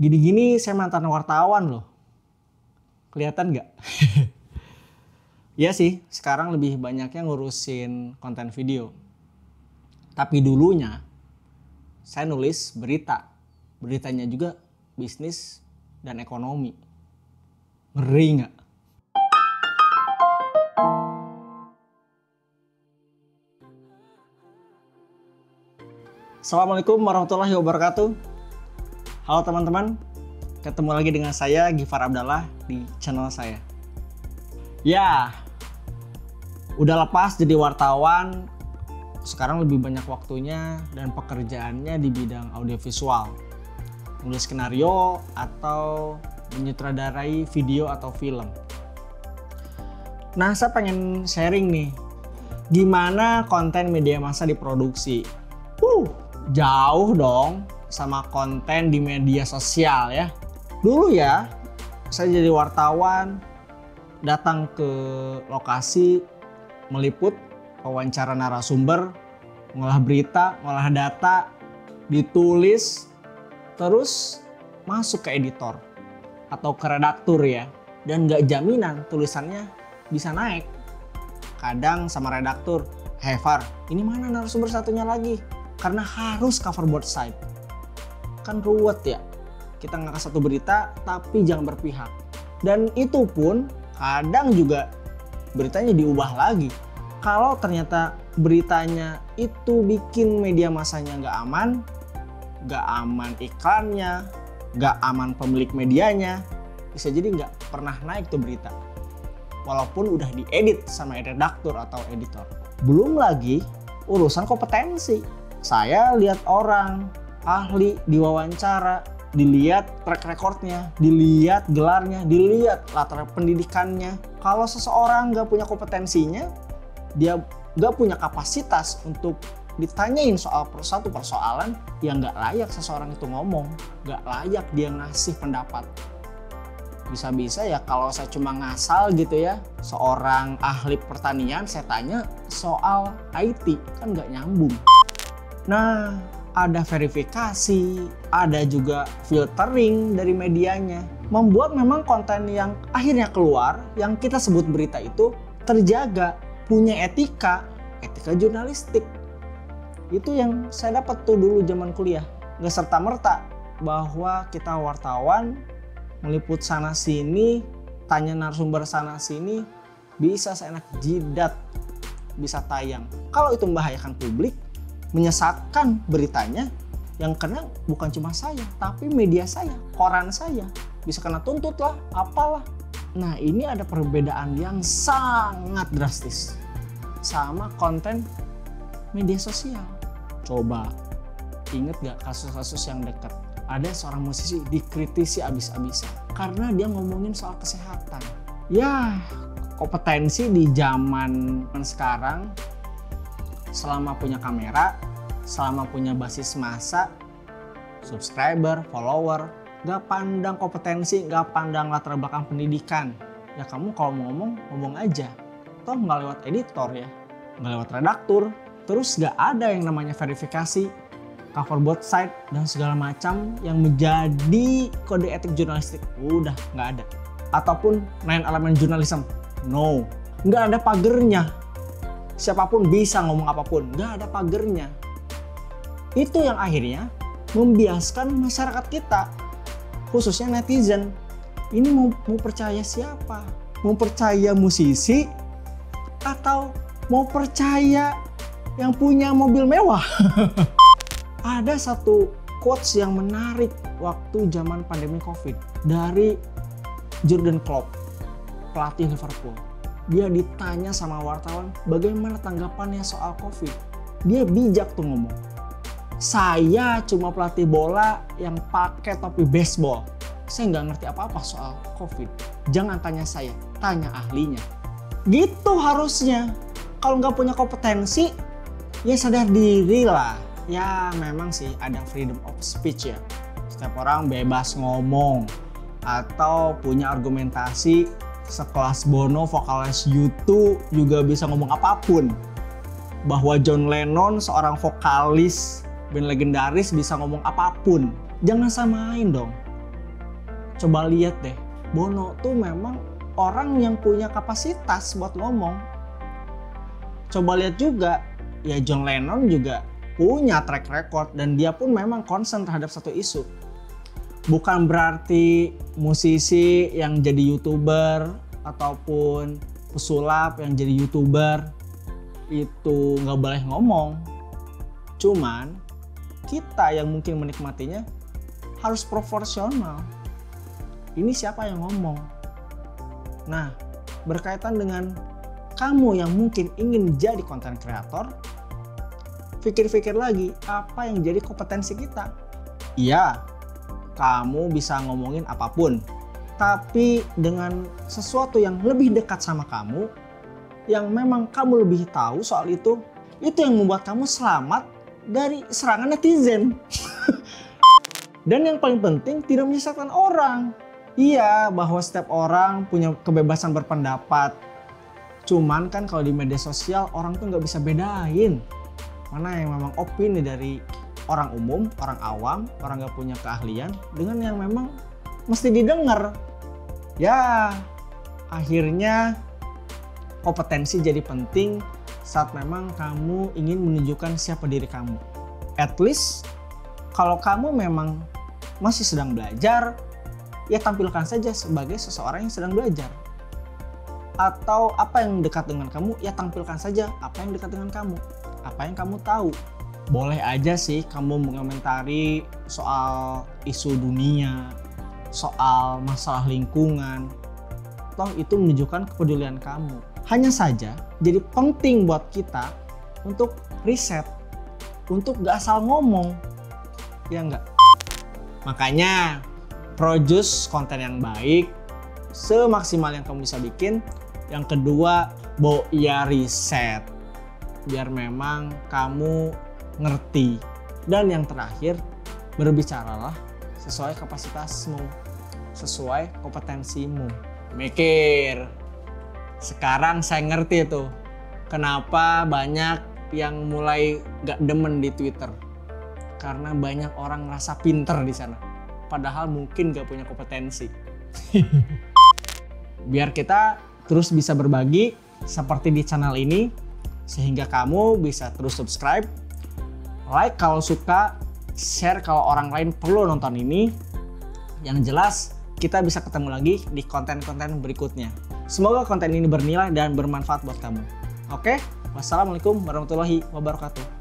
Gini-gini saya mantan wartawan loh. Kelihatan nggak? Ya sih, sekarang lebih banyaknya ngurusin konten video. Tapi dulunya saya nulis berita. Beritanya juga bisnis dan ekonomi. Ngeri nggak? Assalamualaikum warahmatullahi wabarakatuh. Halo teman-teman, ketemu lagi dengan saya Gifar Abdallah di channel saya. Ya, udah lepas jadi wartawan, sekarang lebih banyak waktunya dan pekerjaannya di bidang audiovisual, nulis skenario atau menyutradarai video atau film. Nah, saya pengen sharing nih, gimana konten media massa diproduksi. Jauh dong sama konten di media sosial ya. Dulu ya, saya jadi wartawan, datang ke lokasi, meliput, wawancara narasumber, ngolah berita, ngolah data, ditulis, terus masuk ke editor atau ke redaktur ya. Dan gak jaminan tulisannya bisa naik. Kadang sama redaktur, "Hey Far, ini mana narasumber satunya lagi?" Karena harus cover both side. Kan ruwet ya. Kita ngangkat satu berita tapi jangan berpihak. Dan itu pun kadang juga beritanya diubah lagi. Kalau ternyata beritanya itu bikin media massanya nggak aman iklannya, nggak aman pemilik medianya, bisa jadi nggak pernah naik tuh berita. Walaupun udah diedit sama redaktur atau editor. Belum lagi urusan kompetensi. Saya lihat orang, ahli diwawancara, dilihat track recordnya, dilihat gelarnya, dilihat latar pendidikannya. Kalau seseorang nggak punya kompetensinya, dia nggak punya kapasitas untuk ditanyain soal satu persoalan yang nggak layak seseorang itu ngomong, nggak layak dia ngasih pendapat. Bisa-bisa ya kalau saya cuma ngasal gitu ya, seorang ahli pertanian saya tanya soal IT, kan nggak nyambung. Nah, ada verifikasi, ada juga filtering dari medianya. Membuat memang konten yang akhirnya keluar, yang kita sebut berita itu terjaga, punya etika jurnalistik. Itu yang saya dapat tuh dulu zaman kuliah. Nggak serta-merta bahwa kita wartawan, meliput sana sini, tanya narasumber sana sini, bisa seenak jidat, bisa tayang. Kalau itu membahayakan publik, menyesatkan beritanya, yang kena bukan cuma saya, tapi media saya, koran saya. Bisa kena tuntut lah, apalah. Nah, ini ada perbedaan yang sangat drastis sama konten media sosial. Coba, inget gak kasus-kasus yang dekat? Ada seorang musisi dikritisi abis-abisan karena dia ngomongin soal kesehatan. Ya, kompetensi di zaman sekarang, selama punya kamera, selama punya basis massa, subscriber, follower, gak pandang kompetensi, gak pandang latar belakang pendidikan. Ya kamu kalau mau ngomong aja. Toh gak lewat editor ya, gak lewat redaktur. Terus gak ada yang namanya verifikasi, cover both side, dan segala macam yang menjadi kode etik jurnalistik. Udah gak ada. Ataupun 9 elemen jurnalism. No, gak ada pagernya. Siapapun bisa ngomong apapun, nggak ada pagernya. Itu yang akhirnya membiaskan masyarakat kita, khususnya netizen. Ini mau percaya siapa? Mau percaya musisi atau mau percaya yang punya mobil mewah? Ada satu quotes yang menarik waktu zaman pandemi COVID dari Jurgen Klopp, pelatih Liverpool. Dia ditanya sama wartawan bagaimana tanggapannya soal COVID. Dia bijak tuh ngomong. Saya cuma pelatih bola yang pakai topi baseball. Saya nggak ngerti apa-apa soal COVID. Jangan tanya saya, tanya ahlinya. Gitu harusnya. Kalau nggak punya kompetensi, ya sadar diri lah. Ya memang sih ada freedom of speech ya. Setiap orang bebas ngomong atau punya argumentasi. Sekelas Bono, vokalis U2 juga bisa ngomong apapun. Bahwa John Lennon, seorang vokalis band legendaris, bisa ngomong apapun. Jangan samain dong. Coba lihat deh, Bono tuh memang orang yang punya kapasitas buat ngomong. Coba lihat juga, ya John Lennon juga punya track record dan dia pun memang concern terhadap satu isu. Bukan berarti musisi yang jadi YouTuber ataupun pesulap yang jadi YouTuber itu nggak boleh ngomong. Cuman kita yang mungkin menikmatinya harus proporsional. Ini siapa yang ngomong? Nah, berkaitan dengan kamu yang mungkin ingin jadi content creator, pikir-pikir lagi apa yang jadi kompetensi kita. Iya, kamu bisa ngomongin apapun, tapi dengan sesuatu yang lebih dekat sama kamu, yang memang kamu lebih tahu soal itu yang membuat kamu selamat dari serangan netizen. Dan yang paling penting, tidak menyesatkan orang. Iya, bahwa setiap orang punya kebebasan berpendapat. Cuman kan kalau di media sosial, orang tuh nggak bisa bedain mana yang memang opini dari orang umum, orang awam, orang nggak punya keahlian, dengan yang memang mesti didengar. Ya, akhirnya kompetensi jadi penting saat memang kamu ingin menunjukkan siapa diri kamu. At least kalau kamu memang masih sedang belajar, ya tampilkan saja sebagai seseorang yang sedang belajar. Atau apa yang dekat dengan kamu, ya tampilkan saja apa yang dekat dengan kamu, apa yang kamu tahu. Boleh aja sih kamu mengomentari soal isu dunia, soal masalah lingkungan, toh itu menunjukkan kepedulian kamu. Hanya saja jadi penting buat kita untuk riset, untuk gak asal ngomong, ya enggak? Makanya produce konten yang baik semaksimal yang kamu bisa bikin. Yang kedua, ya riset, biar memang kamu ngerti. Dan yang terakhir, berbicaralah sesuai kapasitasmu, sesuai kompetensimu. Mikir. Sekarang saya ngerti tuh kenapa banyak yang mulai gak demen di Twitter. Karena banyak orang ngerasa pinter di sana, padahal mungkin gak punya kompetensi. Biar kita terus bisa berbagi seperti di channel ini, sehingga kamu bisa terus subscribe, like kalau suka, share kalau orang lain perlu nonton ini. Yang jelas, kita bisa ketemu lagi di konten-konten berikutnya. Semoga konten ini bernilai dan bermanfaat buat kamu. Oke, wassalamualaikum warahmatullahi wabarakatuh.